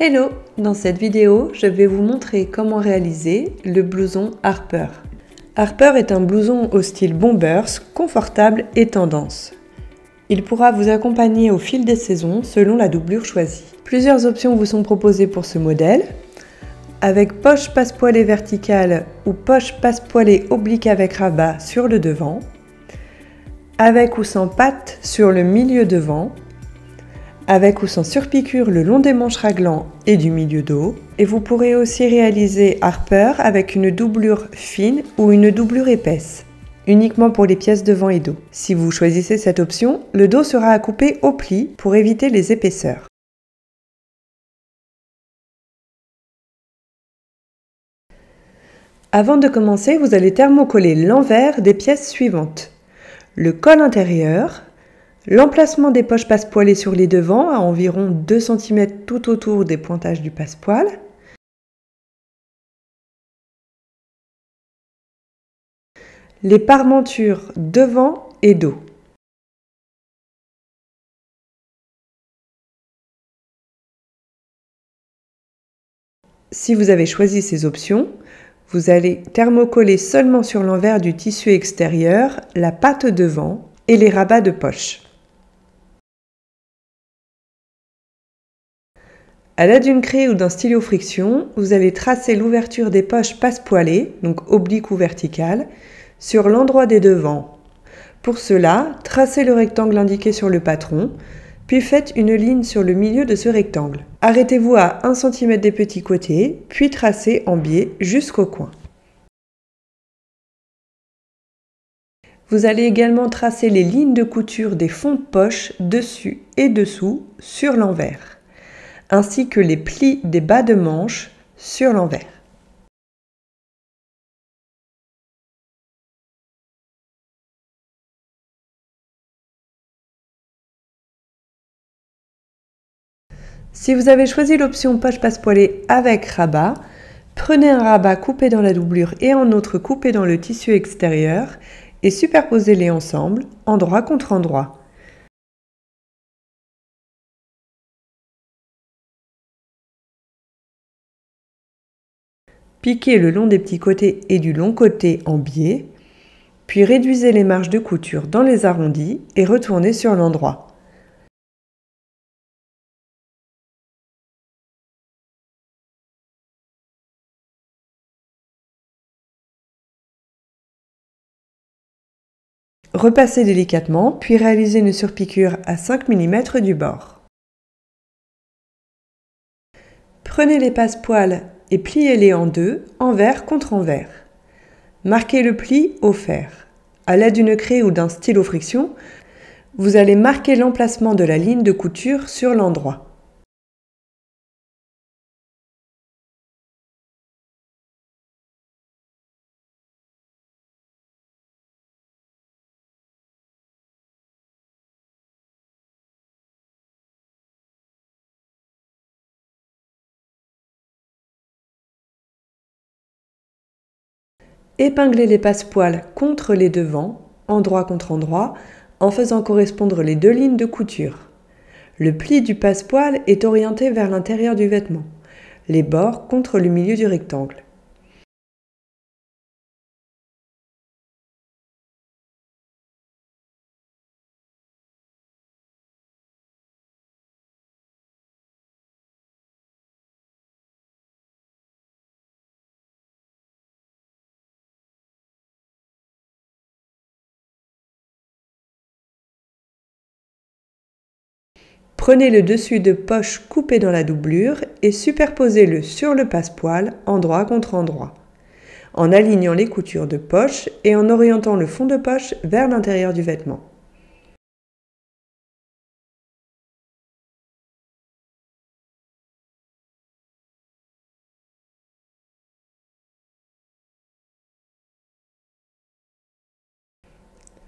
Hello! Dans cette vidéo, je vais vous montrer comment réaliser le blouson Harper. Harper est un blouson au style bombers, confortable et tendance. Il pourra vous accompagner au fil des saisons selon la doublure choisie. Plusieurs options vous sont proposées pour ce modèle, avec poche passepoilée verticale ou poche passepoilée oblique avec rabat sur le devant, avec ou sans patte sur le milieu devant, avec ou sans surpiqûre le long des manches raglan et du milieu dos. Et vous pourrez aussi réaliser Harper avec une doublure fine ou une doublure épaisse, uniquement pour les pièces devant et dos. Si vous choisissez cette option, le dos sera à couper au pli pour éviter les épaisseurs. Avant de commencer, vous allez thermocoller l'envers des pièces suivantes: le col intérieur, l'emplacement des poches passepoilées sur les devants à environ 2 cm tout autour des pointages du passepoil, les parmentures devant et dos. Si vous avez choisi ces options, vous allez thermocoller seulement sur l'envers du tissu extérieur la patte devant et les rabats de poche. À l'aide d'une craie ou d'un stylo friction, vous allez tracer l'ouverture des poches passepoilées, donc oblique ou verticale, sur l'endroit des devants. Pour cela, tracez le rectangle indiqué sur le patron, puis faites une ligne sur le milieu de ce rectangle. Arrêtez-vous à 1 cm des petits côtés, puis tracez en biais jusqu'au coin. Vous allez également tracer les lignes de couture des fonds de poche dessus et dessous sur l'envers, ainsi que les plis des bas de manche sur l'envers. Si vous avez choisi l'option poche passepoilée avec rabat, prenez un rabat coupé dans la doublure et un autre coupé dans le tissu extérieur et superposez-les ensemble, endroit contre endroit. Piquez le long des petits côtés et du long côté en biais, puis réduisez les marges de couture dans les arrondis et retournez sur l'endroit. Repassez délicatement, puis réalisez une surpiqûre à 5 mm du bord. Prenez les passepoils et pliez-les en deux, envers contre envers. Marquez le pli au fer. À l'aide d'une craie ou d'un stylo friction, vous allez marquer l'emplacement de la ligne de couture sur l'endroit. Épinglez les passepoils contre les devants, endroit contre endroit, en faisant correspondre les deux lignes de couture. Le pli du passepoil est orienté vers l'intérieur du vêtement, les bords contre le milieu du rectangle. Prenez le dessus de poche coupé dans la doublure et superposez-le sur le passepoil endroit contre endroit, en alignant les coutures de poche et en orientant le fond de poche vers l'intérieur du vêtement.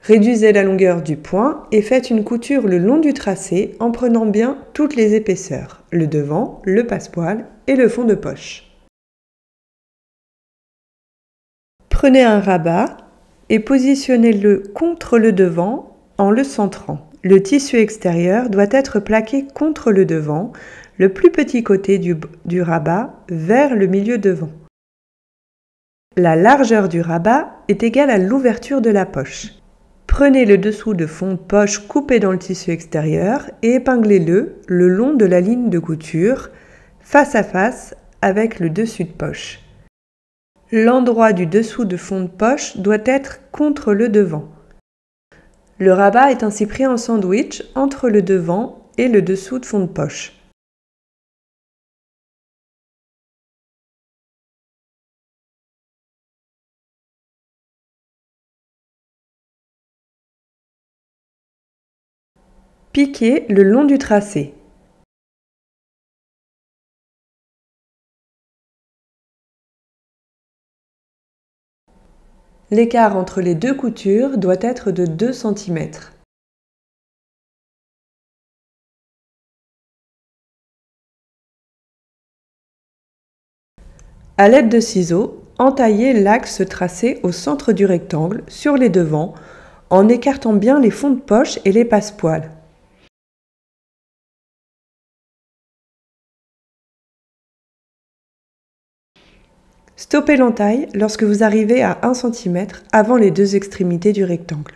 Réduisez la longueur du point et faites une couture le long du tracé en prenant bien toutes les épaisseurs, le devant, le passepoil et le fond de poche. Prenez un rabat et positionnez-le contre le devant en le centrant. Le tissu extérieur doit être plaqué contre le devant, le plus petit côté du rabat vers le milieu devant. La largeur du rabat est égale à l'ouverture de la poche. Prenez le dessous de fond de poche coupé dans le tissu extérieur et épinglez-le le long de la ligne de couture, face à face avec le dessus de poche. L'endroit du dessous de fond de poche doit être contre le devant. Le rabat est ainsi pris en sandwich entre le devant et le dessous de fond de poche. Piquez le long du tracé. L'écart entre les deux coutures doit être de 2 cm. À l'aide de ciseaux, entaillez l'axe tracé au centre du rectangle sur les devants en écartant bien les fonds de poche et les passepoils. Stoppez l'entaille lorsque vous arrivez à 1 cm avant les deux extrémités du rectangle.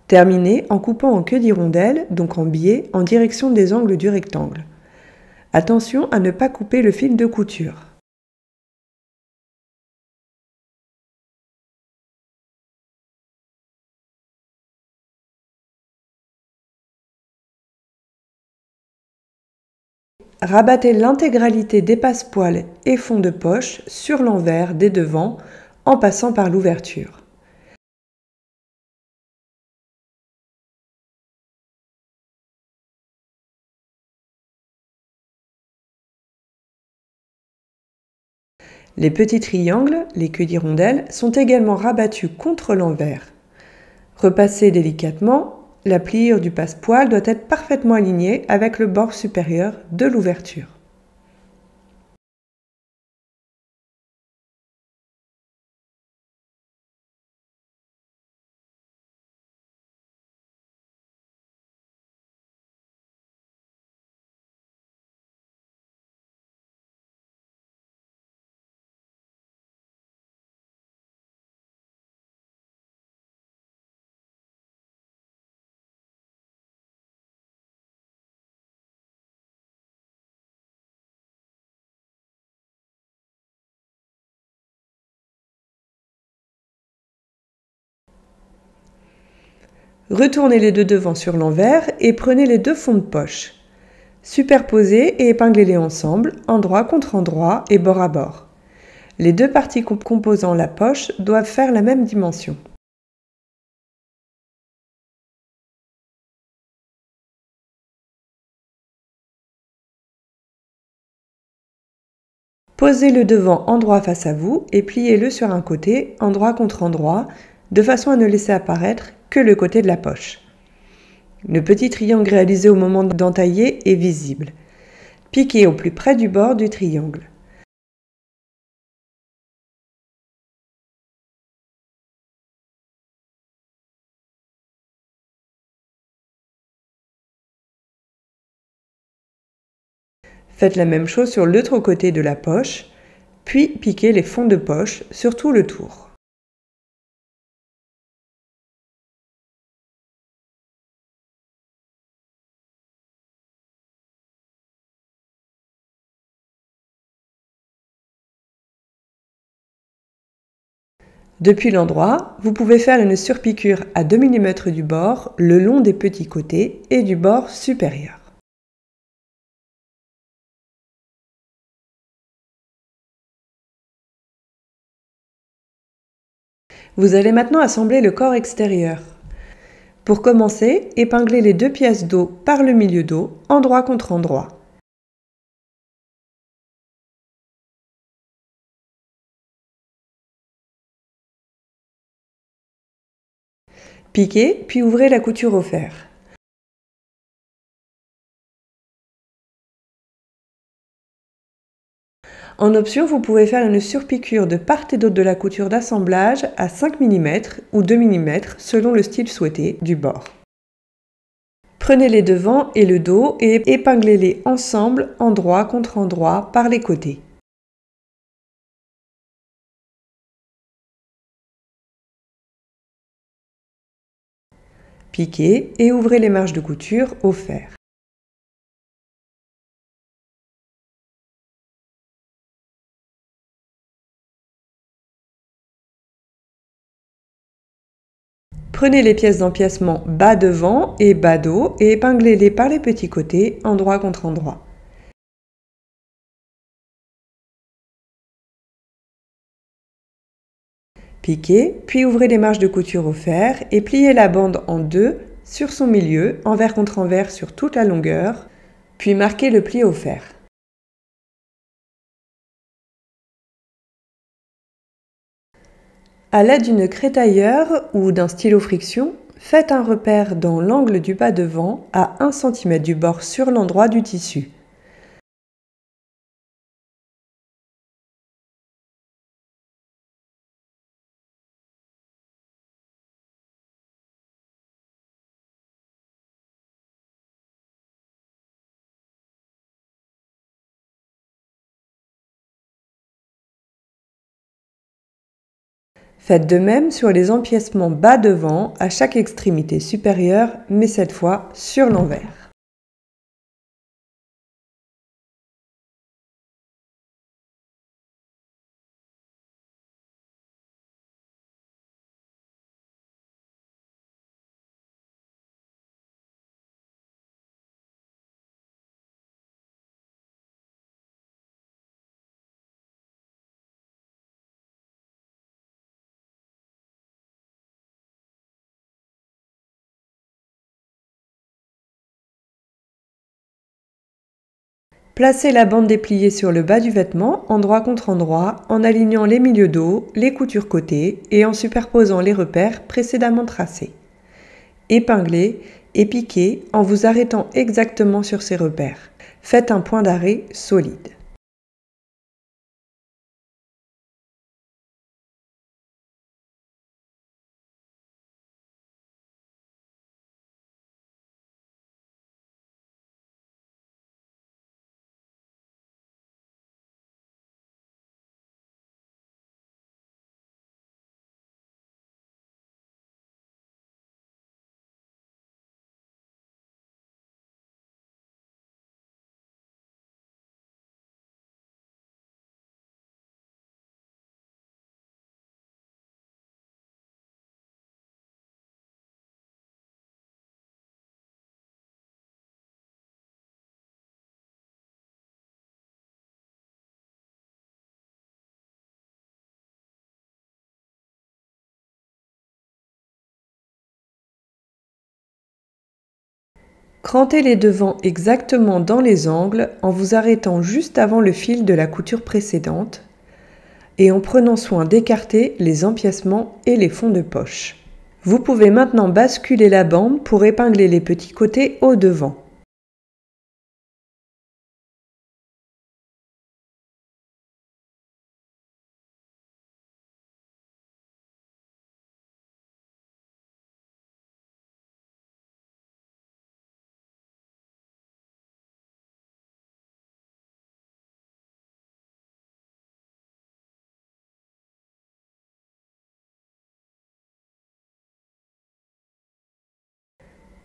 Terminez en coupant en queue d'hirondelle, donc en biais, en direction des angles du rectangle. Attention à ne pas couper le fil de couture. Rabattez l'intégralité des passepoils et fonds de poche sur l'envers des devants en passant par l'ouverture. Les petits triangles, les queues d'hirondelle, sont également rabattus contre l'envers. Repassez délicatement. La pliure du passepoil doit être parfaitement alignée avec le bord supérieur de l'ouverture. Retournez les deux devants sur l'envers et prenez les deux fonds de poche. Superposez et épinglez-les ensemble, endroit contre endroit et bord à bord. Les deux parties composant la poche doivent faire la même dimension. Posez le devant endroit face à vous et pliez-le sur un côté, endroit contre endroit, de façon à ne laisser apparaître que le côté de la poche. Le petit triangle réalisé au moment d'entailler est visible. Piquez au plus près du bord du triangle. Faites la même chose sur l'autre côté de la poche, puis piquez les fonds de poche sur tout le tour. Depuis l'endroit, vous pouvez faire une surpiqûre à 2 mm du bord le long des petits côtés et du bord supérieur. Vous allez maintenant assembler le corps extérieur. Pour commencer, épinglez les deux pièces dos par le milieu dos, endroit contre endroit. Piquez, puis ouvrez la couture au fer. En option, vous pouvez faire une surpiqûre de part et d'autre de la couture d'assemblage à 5 mm ou 2 mm selon le style souhaité du bord. Prenez les devants et le dos et épinglez-les ensemble, endroit contre endroit, par les côtés. Piquez et ouvrez les marges de couture au fer. Prenez les pièces d'empiècement bas devant et bas dos et épinglez-les par les petits côtés, endroit contre endroit. Piquez, puis ouvrez les marges de couture au fer et pliez la bande en deux sur son milieu, envers contre envers sur toute la longueur, puis marquez le pli au fer. À l'aide d'une crétailleur ou d'un stylo friction, faites un repère dans l'angle du bas devant à 1 cm du bord sur l'endroit du tissu. Faites de même sur les empiècements bas devant à chaque extrémité supérieure, mais cette fois sur l'envers. Placez la bande dépliée sur le bas du vêtement, endroit contre endroit, en alignant les milieux dos, les coutures côté et en superposant les repères précédemment tracés. Épinglez et piquez en vous arrêtant exactement sur ces repères. Faites un point d'arrêt solide. Crantez les devants exactement dans les angles en vous arrêtant juste avant le fil de la couture précédente et en prenant soin d'écarter les empiècements et les fonds de poche. Vous pouvez maintenant basculer la bande pour épingler les petits côtés au devant.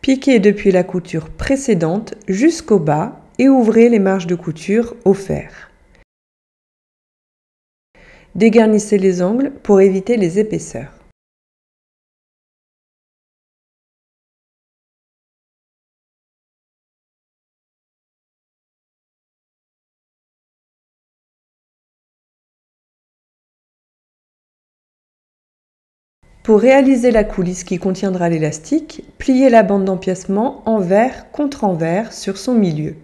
Piquez depuis la couture précédente jusqu'au bas et ouvrez les marges de couture au fer. Dégarnissez les angles pour éviter les épaisseurs. Pour réaliser la coulisse qui contiendra l'élastique, pliez la bande d'empiècement envers contre envers sur son milieu.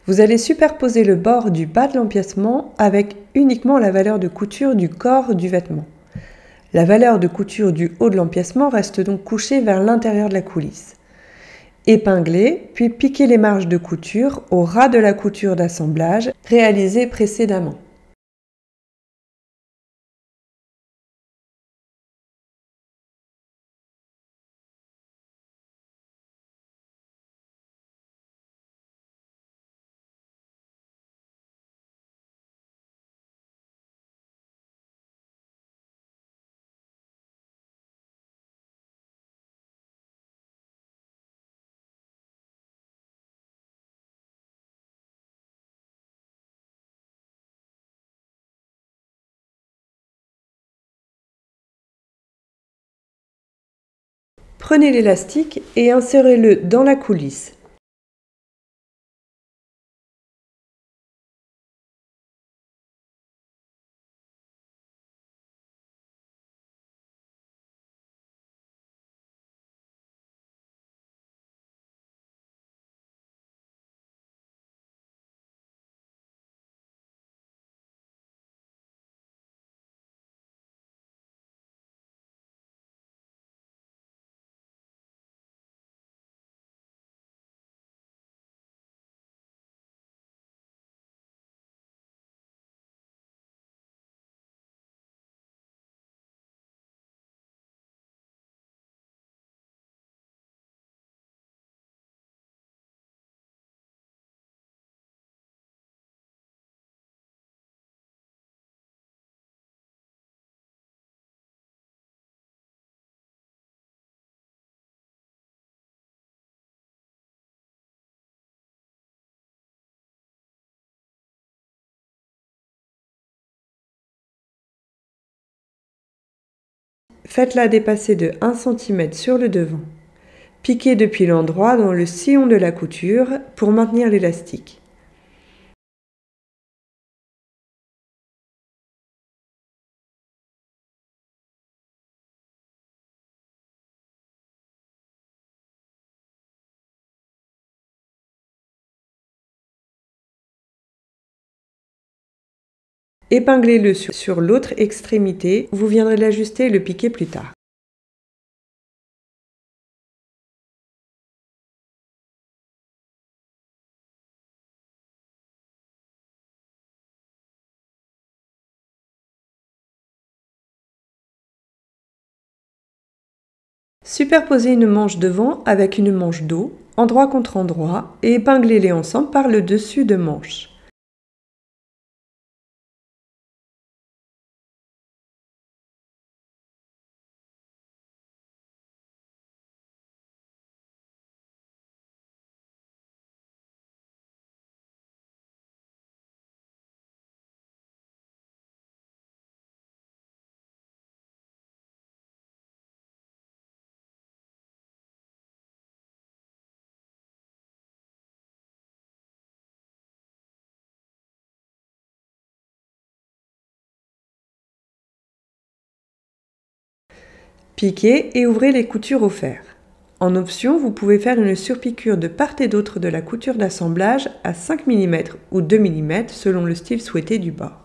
Vous allez superposer le bord du bas de l'empiècement avec uniquement la valeur de couture du corps du vêtement. La valeur de couture du haut de l'empiècement reste donc couchée vers l'intérieur de la coulisse. Épinglez, puis piquez les marges de couture au ras de la couture d'assemblage réalisée précédemment. Prenez l'élastique et insérez-le dans la coulisse. Faites-la dépasser de 1 cm sur le devant. Piquez depuis l'endroit dans le sillon de la couture pour maintenir l'élastique. Épinglez-le sur l'autre extrémité, vous viendrez l'ajuster et le piquer plus tard. Superposez une manche devant avec une manche dos, endroit contre endroit, et épinglez-les ensemble par le dessus de manche. Piquez et ouvrez les coutures au fer. En option, vous pouvez faire une surpiqûre de part et d'autre de la couture d'assemblage à 5 mm ou 2 mm selon le style souhaité du bord.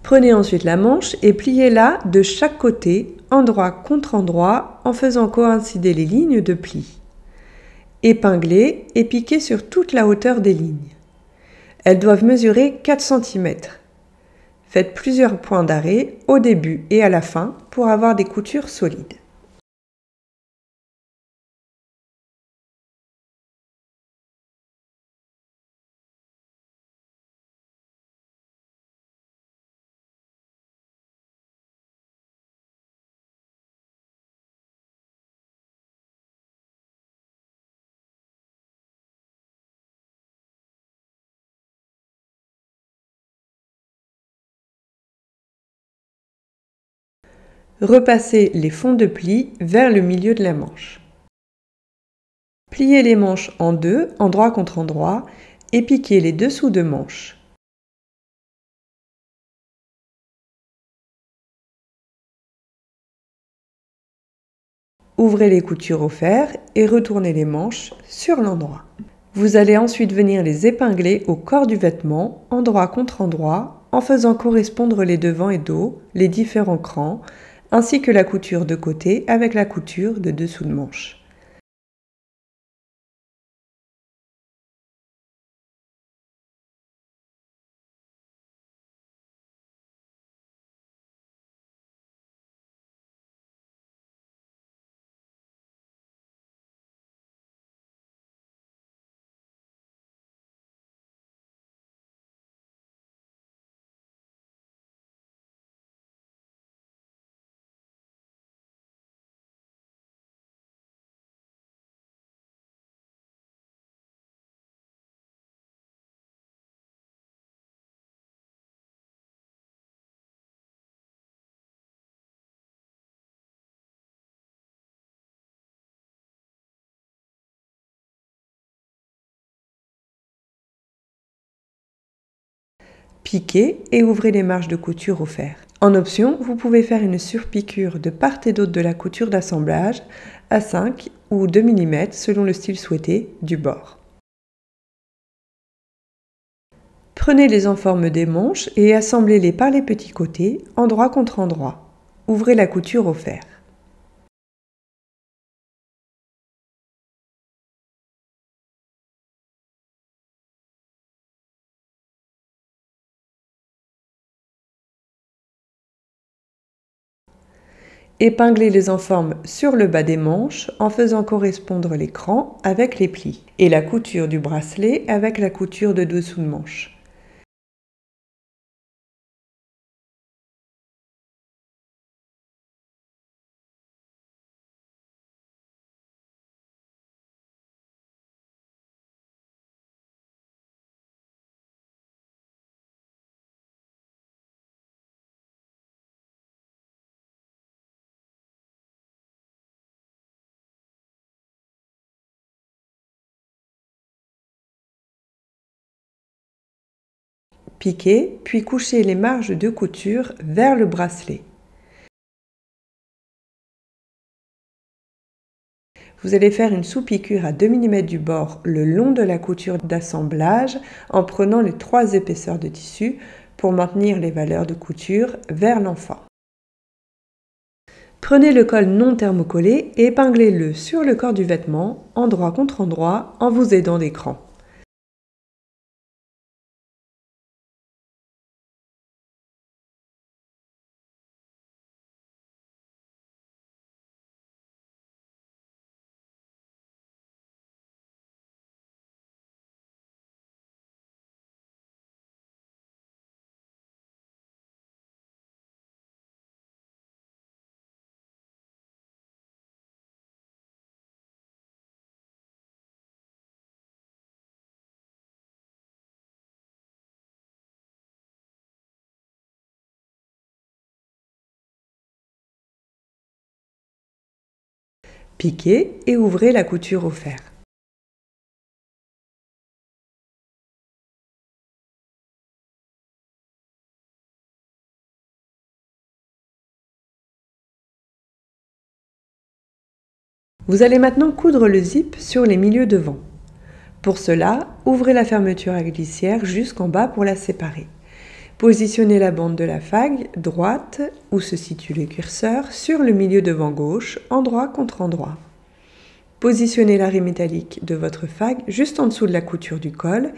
Prenez ensuite la manche et pliez-la de chaque côté, endroit contre endroit, en faisant coïncider les lignes de pli. Épinglez et piquez sur toute la hauteur des lignes. Elles doivent mesurer 4 cm. Faites plusieurs points d'arrêt au début et à la fin pour avoir des coutures solides. Repassez les fonds de pli vers le milieu de la manche. Pliez les manches en deux, endroit contre endroit, et piquez les dessous de manches. Ouvrez les coutures au fer et retournez les manches sur l'endroit. Vous allez ensuite venir les épingler au corps du vêtement, endroit contre endroit, en faisant correspondre les devants et dos, les différents crans, ainsi que la couture de côté avec la couture de dessous de manche. Piquez et ouvrez les marges de couture au fer. En option, vous pouvez faire une surpiqûre de part et d'autre de la couture d'assemblage à 5 ou 2 mm selon le style souhaité du bord. Prenez les enformes des manches et assemblez-les par les petits côtés, endroit contre endroit. Ouvrez la couture au fer. Épinglez les enformes sur le bas des manches en faisant correspondre l'écran avec les plis et la couture du bracelet avec la couture de dessous de manche. Piquez, puis couchez les marges de couture vers le bracelet. Vous allez faire une sous-piqûre à 2 mm du bord le long de la couture d'assemblage en prenant les 3 épaisseurs de tissu pour maintenir les valeurs de couture vers l'enfant. Prenez le col non thermocollé et épinglez-le sur le corps du vêtement, endroit contre endroit, en vous aidant d'écran. Piquez et ouvrez la couture au fer. Vous allez maintenant coudre le zip sur les milieux devant. Pour cela, ouvrez la fermeture à glissière jusqu'en bas pour la séparer. Positionnez la bande de la fague droite, où se situe le curseur, sur le milieu devant gauche, endroit contre endroit. Positionnez l'arrêt métallique de votre fague juste en dessous de la couture du col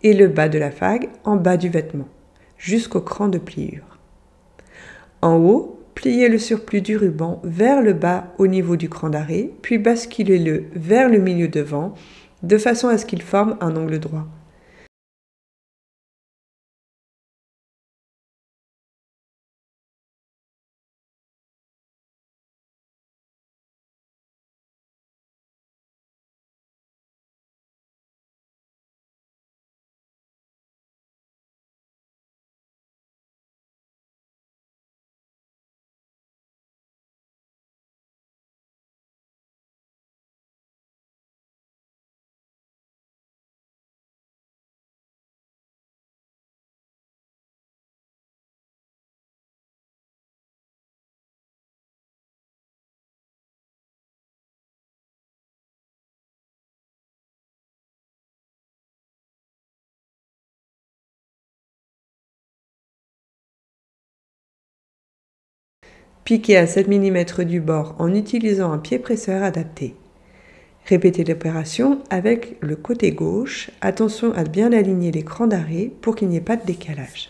et le bas de la fague en bas du vêtement, jusqu'au cran de pliure. En haut, pliez le surplus du ruban vers le bas au niveau du cran d'arrêt, puis basculez-le vers le milieu devant, de façon à ce qu'il forme un angle droit. Piquez à 7 mm du bord en utilisant un pied presseur adapté. Répétez l'opération avec le côté gauche. Attention à bien aligner les crans d'arrêt pour qu'il n'y ait pas de décalage.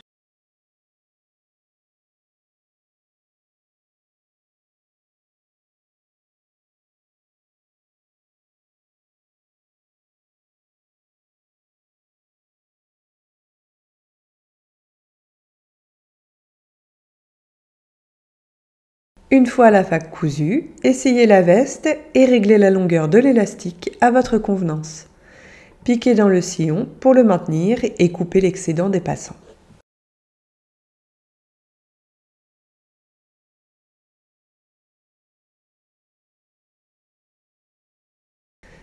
Une fois la fague cousue, essayez la veste et réglez la longueur de l'élastique à votre convenance. Piquez dans le sillon pour le maintenir et coupez l'excédent dépassant.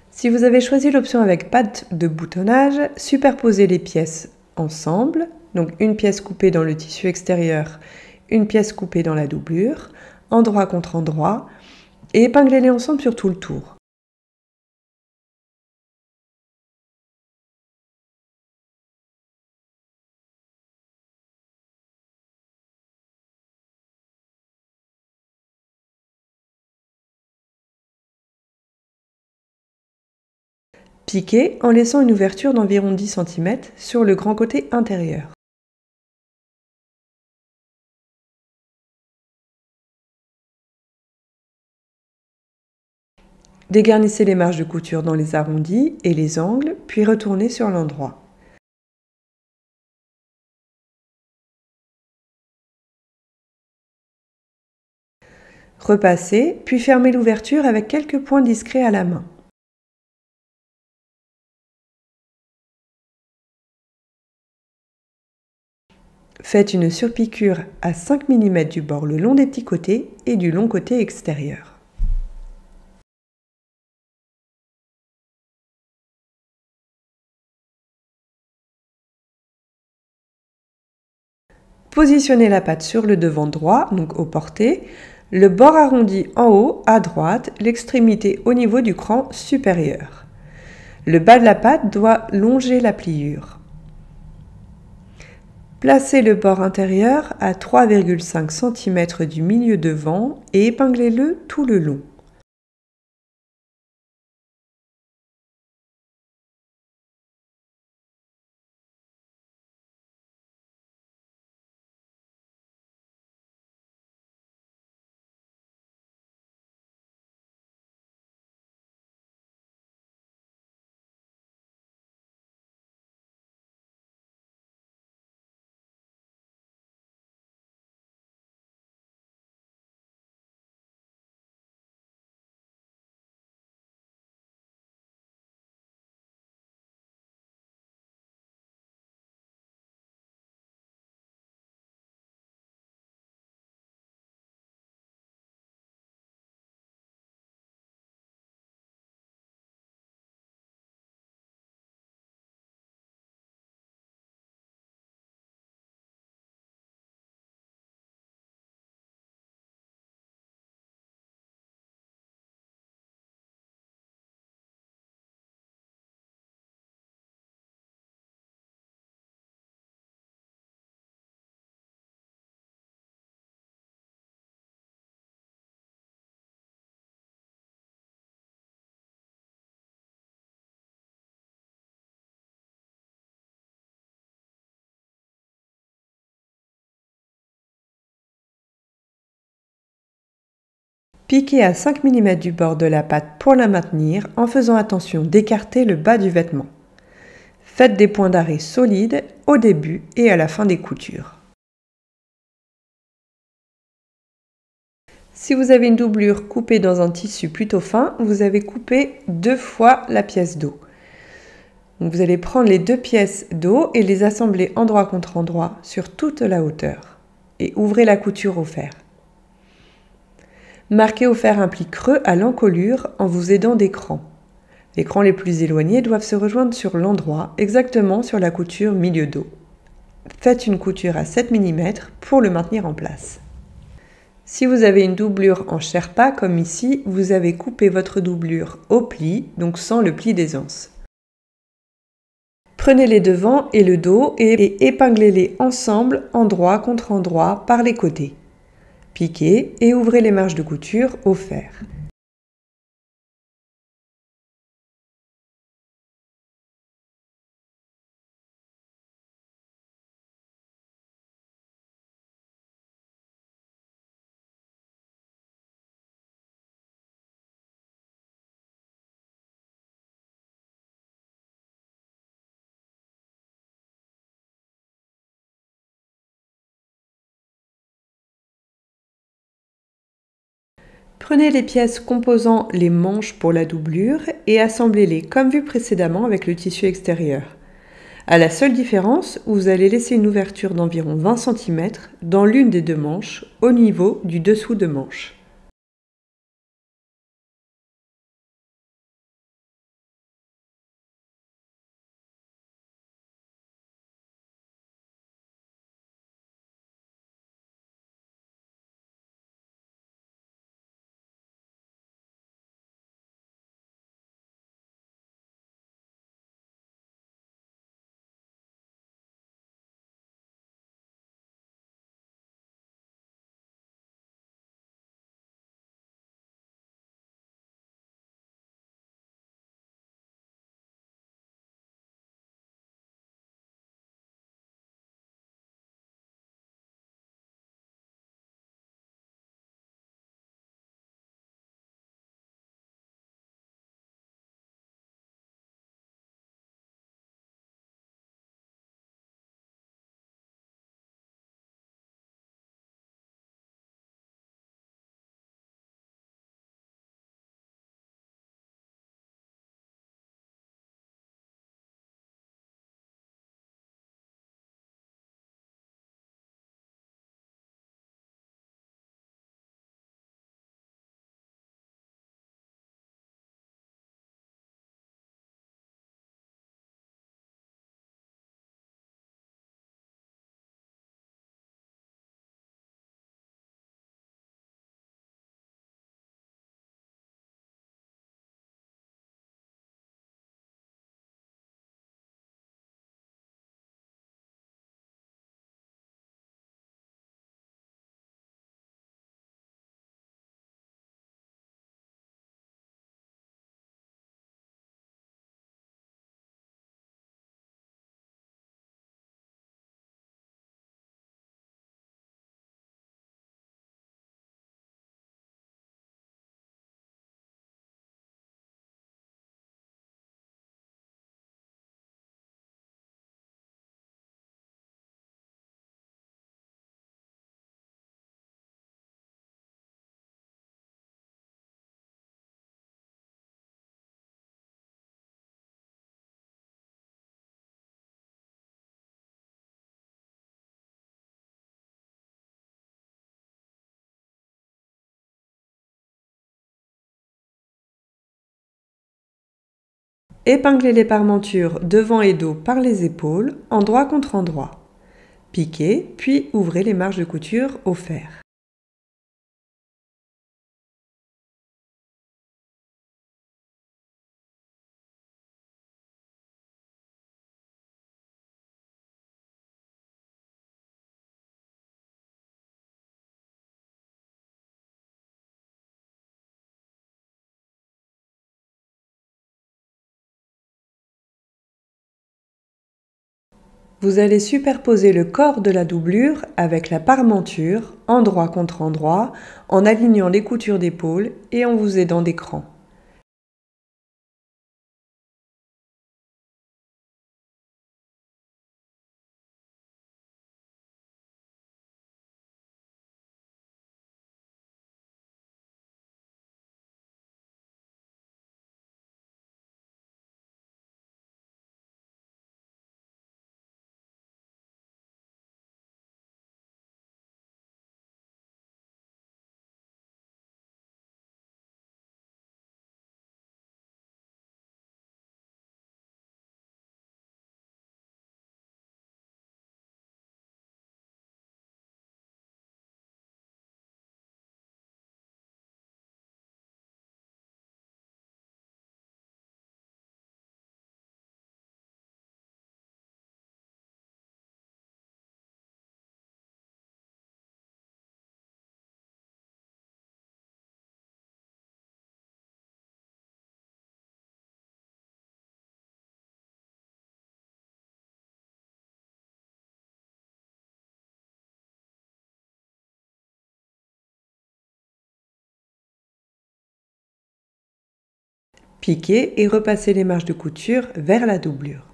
Si vous avez choisi l'option avec patte de boutonnage, superposez les pièces ensemble, donc une pièce coupée dans le tissu extérieur, une pièce coupée dans la doublure, endroit contre endroit, et épinglez-les ensemble sur tout le tour. Piquez en laissant une ouverture d'environ 10 cm sur le grand côté intérieur. Dégarnissez les marges de couture dans les arrondis et les angles, puis retournez sur l'endroit. Repassez, puis fermez l'ouverture avec quelques points discrets à la main. Faites une surpiqûre à 5 mm du bord le long des petits côtés et du long côté extérieur. Positionnez la patte sur le devant droit, donc au porté, le bord arrondi en haut à droite, l'extrémité au niveau du cran supérieur. Le bas de la patte doit longer la pliure. Placez le bord intérieur à 3,5 cm du milieu devant et épinglez-le tout le long. Piquez à 5 mm du bord de la patte pour la maintenir en faisant attention d'écarter le bas du vêtement. Faites des points d'arrêt solides au début et à la fin des coutures. Si vous avez une doublure coupée dans un tissu plutôt fin, vous avez coupé 2 fois la pièce d'eau. Donc vous allez prendre les 2 pièces d'eau et les assembler endroit contre endroit sur toute la hauteur. Et ouvrez la couture au fer. Marquez au fer un pli creux à l'encolure en vous aidant des crans. Les crans les plus éloignés doivent se rejoindre sur l'endroit, exactement sur la couture milieu dos. Faites une couture à 7 mm pour le maintenir en place. Si vous avez une doublure en sherpa comme ici, vous avez coupé votre doublure au pli, donc sans le pli d'aisance. Prenez les devants et le dos et épinglez-les ensemble, endroit contre endroit, par les côtés. Piquez et ouvrez les marges de couture au fer. Prenez les pièces composant les manches pour la doublure et assemblez-les comme vu précédemment avec le tissu extérieur. À la seule différence, vous allez laisser une ouverture d'environ 20 cm dans l'une des deux manches au niveau du dessous de manche. Épinglez les parmentures devant et dos par les épaules, endroit contre endroit. Piquez, puis ouvrez les marges de couture au fer. Vous allez superposer le corps de la doublure avec la parmenture, endroit contre endroit, en alignant les coutures d'épaule et en vous aidant d'écran. Piquez et repassez les marges de couture vers la doublure.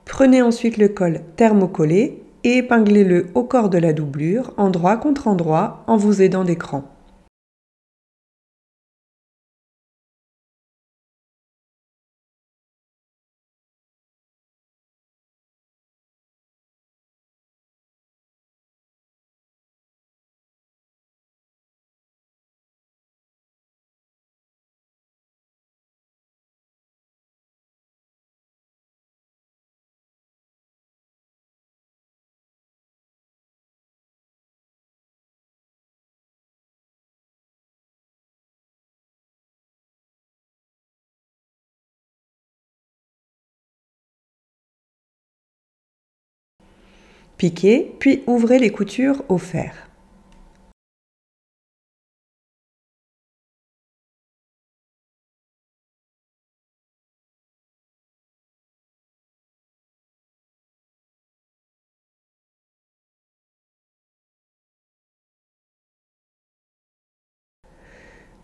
Prenez ensuite le col thermocollé et épinglez-le au corps de la doublure, endroit contre endroit, en vous aidant d'écran. Piquez, puis ouvrez les coutures au fer.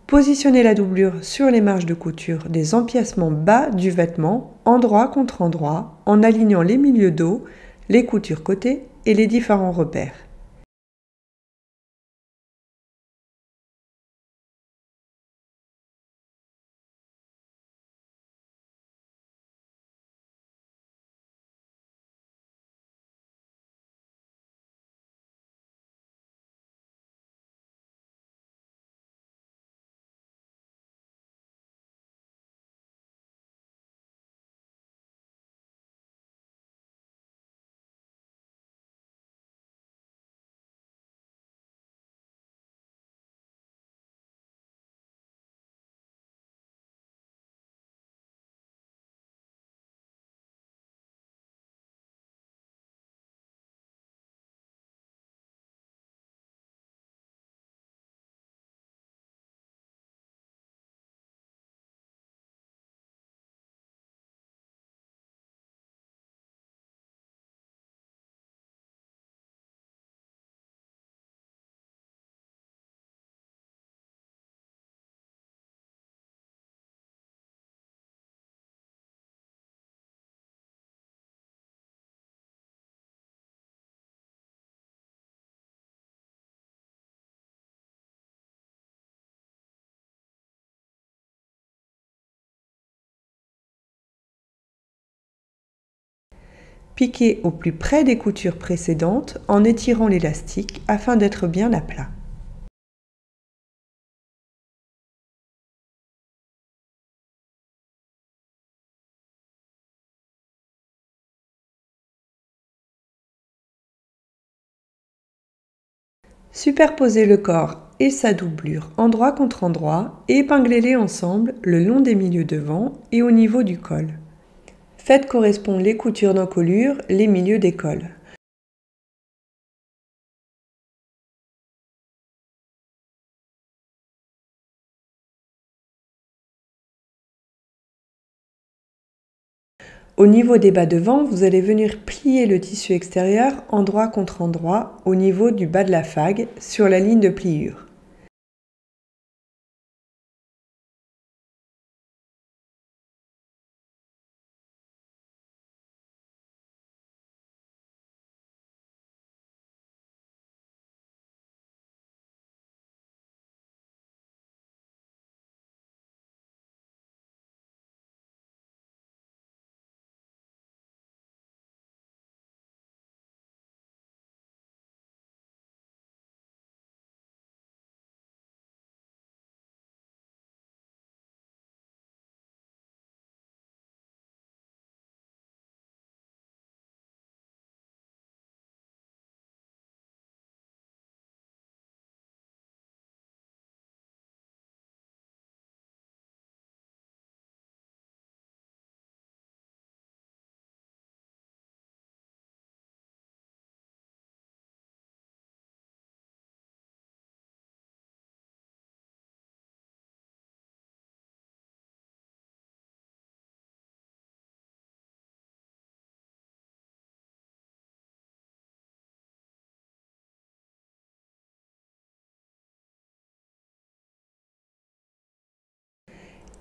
Positionnez la doublure sur les marges de couture des empiècements bas du vêtement, endroit contre endroit, en alignant les milieux dos, les coutures côté et les différents repères. Piquez au plus près des coutures précédentes en étirant l'élastique afin d'être bien à plat. Superposez le corps et sa doublure endroit contre endroit et épinglez-les ensemble le long des milieux devant et au niveau du col. Faites correspondre les coutures d'encolure les milieux des cols. Au niveau des bas devant, vous allez venir plier le tissu extérieur endroit contre endroit au niveau du bas de la fague sur la ligne de pliure.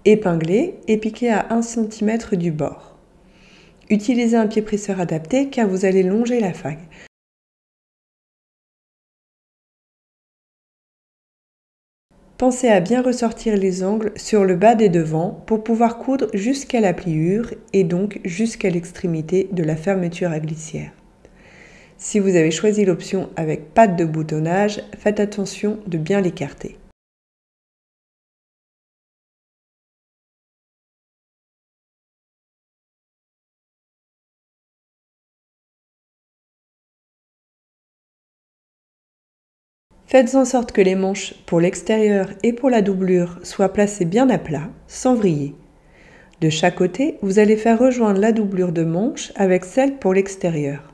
Épinglez et piquez à 1 cm du bord. Utilisez un pied presseur adapté car vous allez longer la fague. Pensez à bien ressortir les angles sur le bas des devants pour pouvoir coudre jusqu'à la pliure et donc jusqu'à l'extrémité de la fermeture à glissière. Si vous avez choisi l'option avec patte de boutonnage, faites attention de bien l'écarter. Faites en sorte que les manches pour l'extérieur et pour la doublure soient placées bien à plat, sans vriller. De chaque côté, vous allez faire rejoindre la doublure de manche avec celle pour l'extérieur.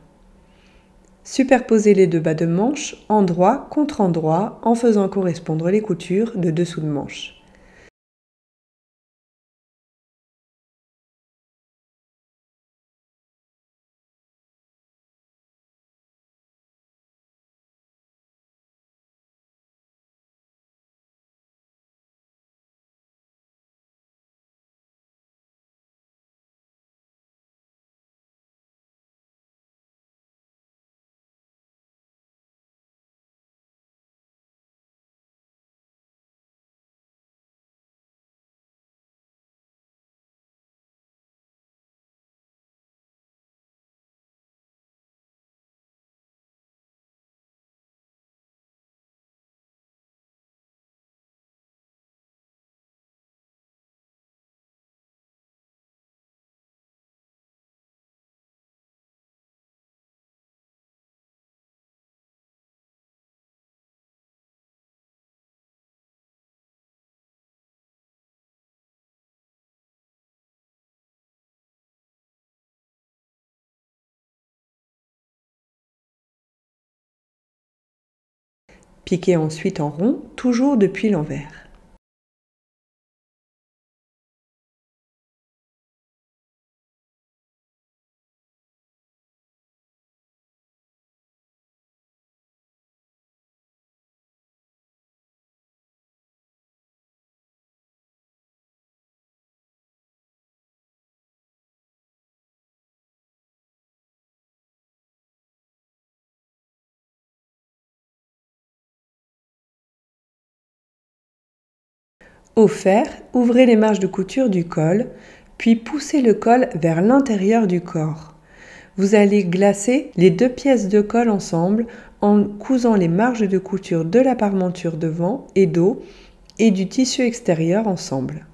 Superposez les deux bas de manche endroit contre endroit en faisant correspondre les coutures de dessous de manche. Piquez ensuite en rond, toujours depuis l'envers. Au fer, ouvrez les marges de couture du col, puis poussez le col vers l'intérieur du corps. Vous allez glacer les deux pièces de colle ensemble en cousant les marges de couture de la parmenture devant et dos et du tissu extérieur ensemble.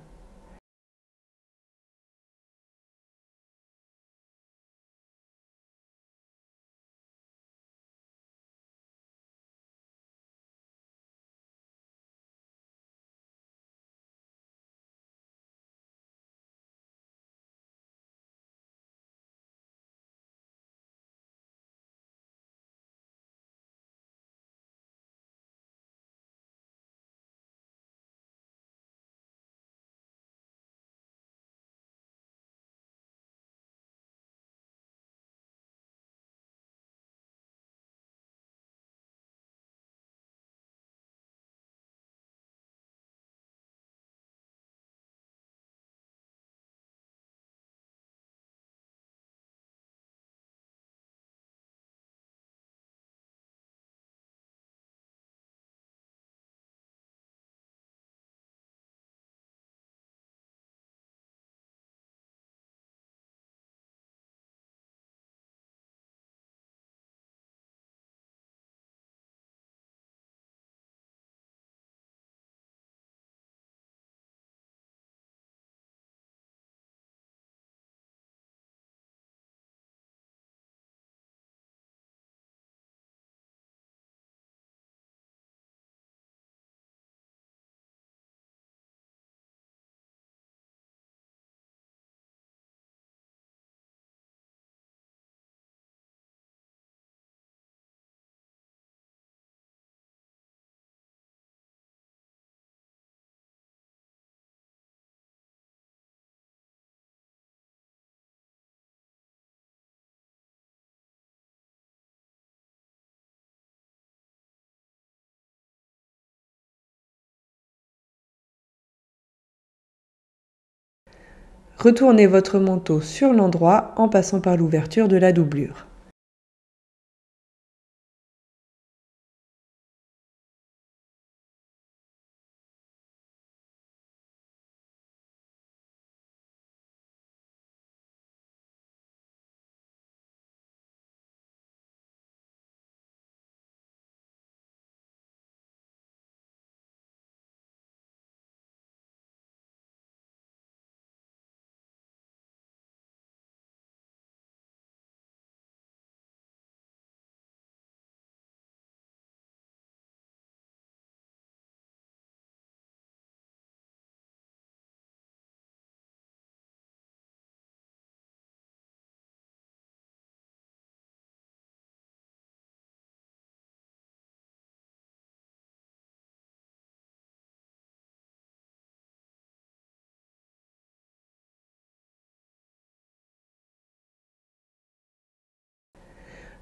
Retournez votre manteau sur l'endroit en passant par l'ouverture de la doublure.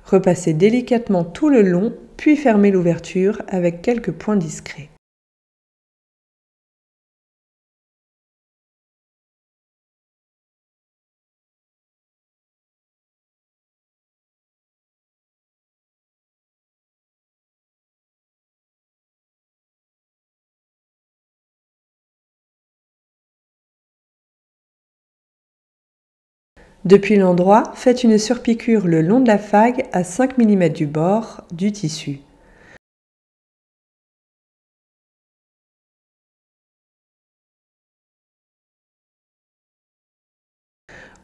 Repassez délicatement tout le long, puis fermez l'ouverture avec quelques points discrets. Depuis l'endroit, faites une surpiqûre le long de la fague à 5 mm du bord du tissu.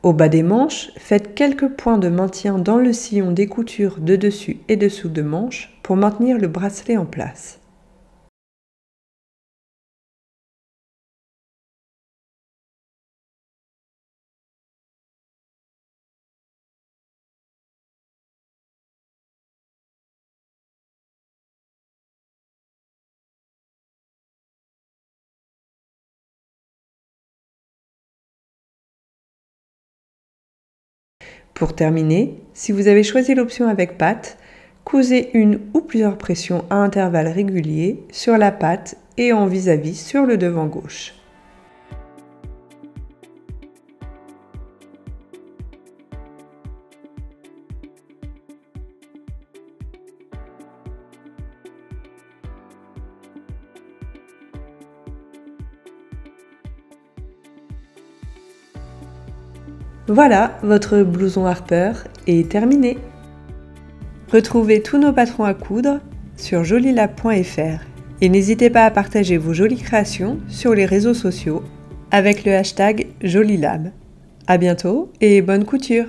Au bas des manches, faites quelques points de maintien dans le sillon des coutures de dessus et dessous de manches pour maintenir le bracelet en place. Pour terminer, si vous avez choisi l'option avec patte, cousez une ou plusieurs pressions à intervalles réguliers sur la patte et en vis-à-vis sur le devant gauche. Voilà, votre blouson Harper est terminé. Retrouvez tous nos patrons à coudre sur jolilab.fr et n'hésitez pas à partager vos jolies créations sur les réseaux sociaux avec le hashtag Jolilab. À bientôt et bonne couture!